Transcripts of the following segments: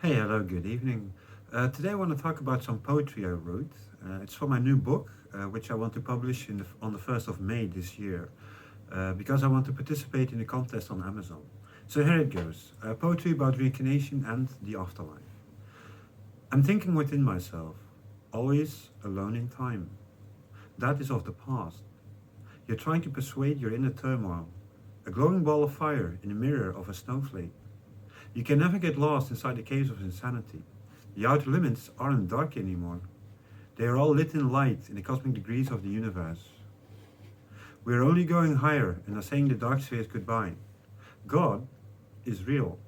Hey, hello, good evening. Today I want to talk about some poetry I wrote. It's for my new book, which I want to publish on the 1st of May this year, because I want to participate in the contest on Amazon. So here it goes, poetry about reincarnation and the afterlife. I'm thinking within myself, always alone in time. That is of the past. You're trying to persuade your inner turmoil, a glowing ball of fire in the mirror of a snowflake. You can never get lost inside the caves of insanity. The outer limits aren't dark anymore. They are all lit in light in the cosmic degrees of the universe. We are only going higher and are saying the dark spheres goodbye. God is real.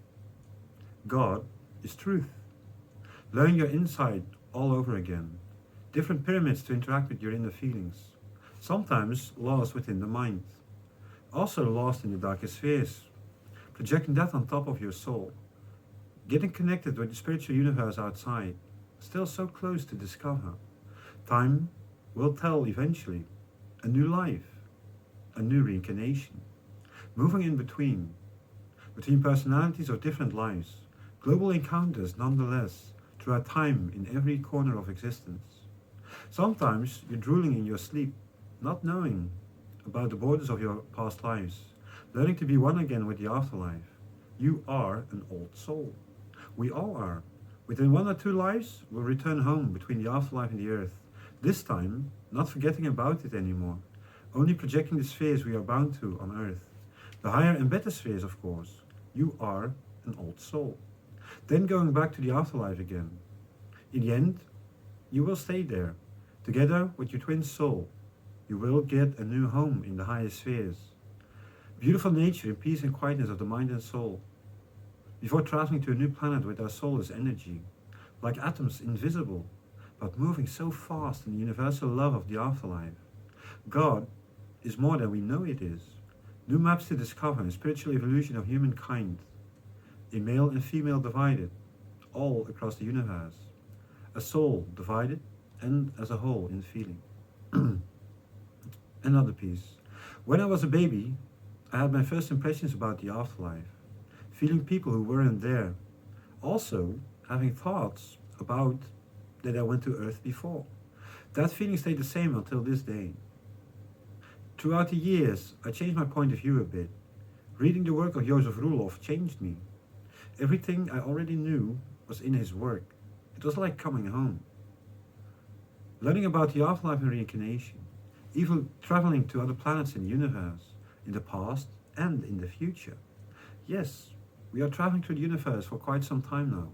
God is truth. Learn your inside all over again. Different pyramids to interact with your inner feelings. Sometimes lost within the mind. Also lost in the darkest spheres. Projecting that on top of your soul. Getting connected with the spiritual universe outside. Still so close to discover. Time will tell eventually. A new life. A new reincarnation. Moving in between personalities of different lives. Global encounters nonetheless, throughout time in every corner of existence. Sometimes you're drooling in your sleep, not knowing about the borders of your past lives, learning to be one again with the afterlife. You are an old soul. We all are. Within one or two lives, we'll return home between the afterlife and the earth. This time, not forgetting about it anymore, only projecting the spheres we are bound to on earth. The higher and better spheres, of course. You are an old soul. Then going back to the afterlife again. In the end, you will stay there, together with your twin soul. You will get a new home in the higher spheres. Beautiful nature in peace and quietness of the mind and soul. Before traveling to a new planet with our soul as energy, like atoms invisible, but moving so fast in the universal love of the afterlife. God is more than we know it is. New maps to discover in spiritual evolution of humankind, in male and female divided, all across the universe. A soul divided and as a whole in feeling. Another piece. When I was a baby, I had my first impressions about the afterlife, feeling people who weren't there. Also, having thoughts about that I went to Earth before. That feeling stayed the same until this day. Throughout the years, I changed my point of view a bit. Reading the work of Joseph Roelof changed me. Everything I already knew was in his work. It was like coming home. Learning about the afterlife and reincarnation, even traveling to other planets in the universe, in the past and in the future. Yes, we are traveling through the universe for quite some time now.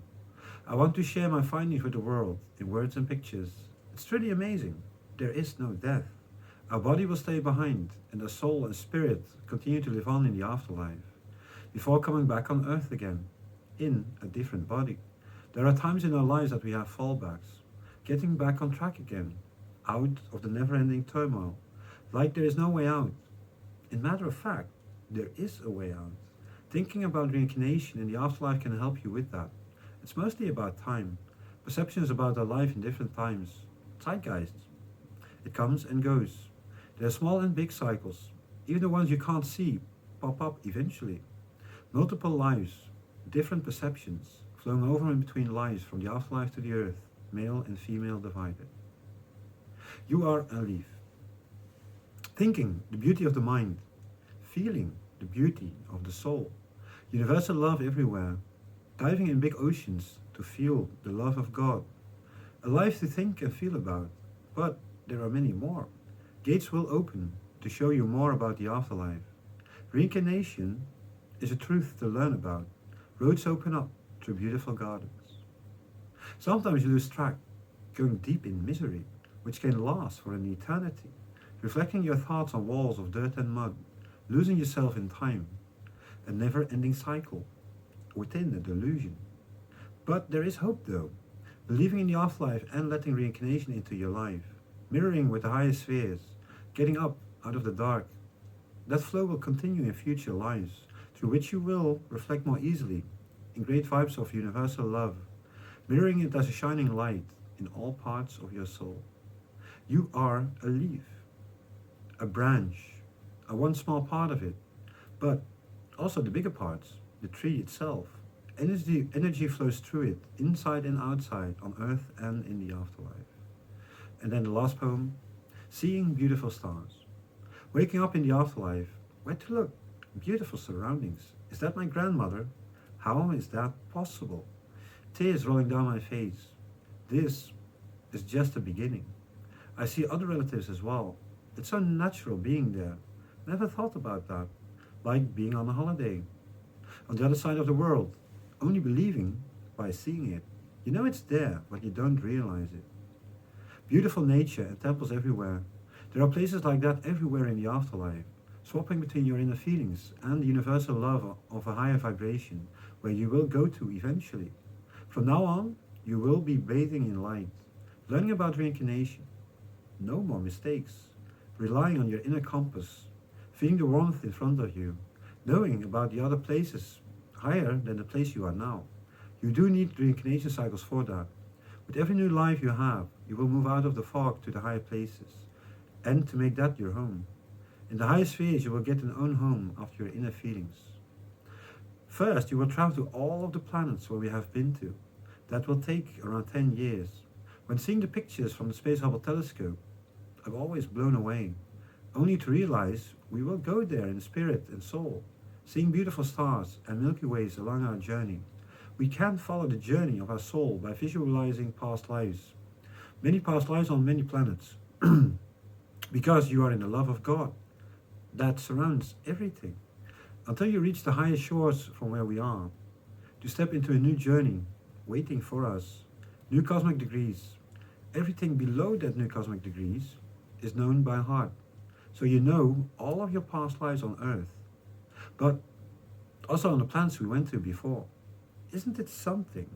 I want to share my findings with the world in words and pictures. It's truly amazing. There is no death. Our body will stay behind, and our soul and spirit continue to live on in the afterlife, before coming back on earth again, in a different body. There are times in our lives that we have fallbacks, getting back on track again, out of the never-ending turmoil, like there is no way out. In matter of fact, there is a way out. Thinking about reincarnation and the afterlife can help you with that. It's mostly about time, perceptions about our life in different times, zeitgeist. It comes and goes. There are small and big cycles, even the ones you can't see, pop up eventually. Multiple lives, different perceptions, flowing over and between lives from the afterlife to the earth, male and female divided. You are a leaf. Thinking, the beauty of the mind. Feeling, the beauty of the soul. Universal love everywhere. Diving in big oceans to feel the love of God. A life to think and feel about. But there are many more. Gates will open to show you more about the afterlife. Reincarnation is a truth to learn about. Roads open up through beautiful gardens. Sometimes you lose track, going deep in misery, which can last for an eternity. Reflecting your thoughts on walls of dirt and mud, losing yourself in time. A never-ending cycle within a delusion. But there is hope though. Believing in the afterlife and letting reincarnation into your life. Mirroring with the higher spheres. Getting up out of the dark. That flow will continue in future lives, through which you will reflect more easily in great vibes of universal love, mirroring it as a shining light in all parts of your soul. You are a leaf, a branch, a one small part of it, but also the bigger parts, the tree itself, Energy flows through it, inside and outside, on earth and in the afterlife. And then the last poem, seeing beautiful stars. Waking up in the afterlife, where to look? Beautiful surroundings. Is that my grandmother? How is that possible? Tears rolling down my face. This is just the beginning. I see other relatives as well. It's so natural being there. Never thought about that. Like being on a holiday. On the other side of the world. Only believing by seeing it. You know it's there, but you don't realize it. Beautiful nature and temples everywhere. There are places like that everywhere in the afterlife. Swapping between your inner feelings and the universal love of a higher vibration where you will go to eventually. From now on, you will be bathing in light, learning about reincarnation. No more mistakes. Relying on your inner compass, feeling the warmth in front of you, knowing about the other places higher than the place you are now. You do need reincarnation cycles for that. With every new life you have, you will move out of the fog to the higher places, and to make that your home. In the higher spheres, you will get an own home after your inner feelings. First, you will travel to all of the planets where we have been to. That will take around 10 years. When seeing the pictures from the Space Hubble telescope, I'm always blown away, only to realize we will go there in spirit and soul, seeing beautiful stars and Milky Ways along our journey. We can follow the journey of our soul by visualizing past lives, many past lives on many planets, because you are in the love of God that surrounds everything, until you reach the highest shores from where we are, to step into a new journey waiting for us, new cosmic degrees. Everything below that new cosmic degrees is known by heart, so you know all of your past lives on Earth, but also on the planets we went to before. Isn't it something?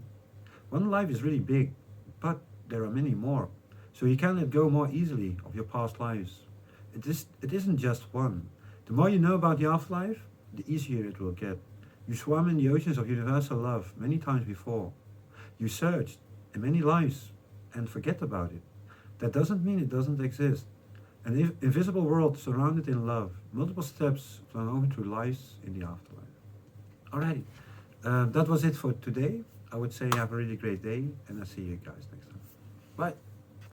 One life is really big, but there are many more, so you can let go more easily of your past lives. It isn't just one. The more you know about the afterlife, the easier it will get. You swam in the oceans of universal love many times before. You searched in many lives and forget about it. That doesn't mean it doesn't exist. An invisible world surrounded in love, multiple steps flung over through lives in the afterlife. Alrighty, that was it for today. I would say have a really great day, and I'll see you guys next time. Bye.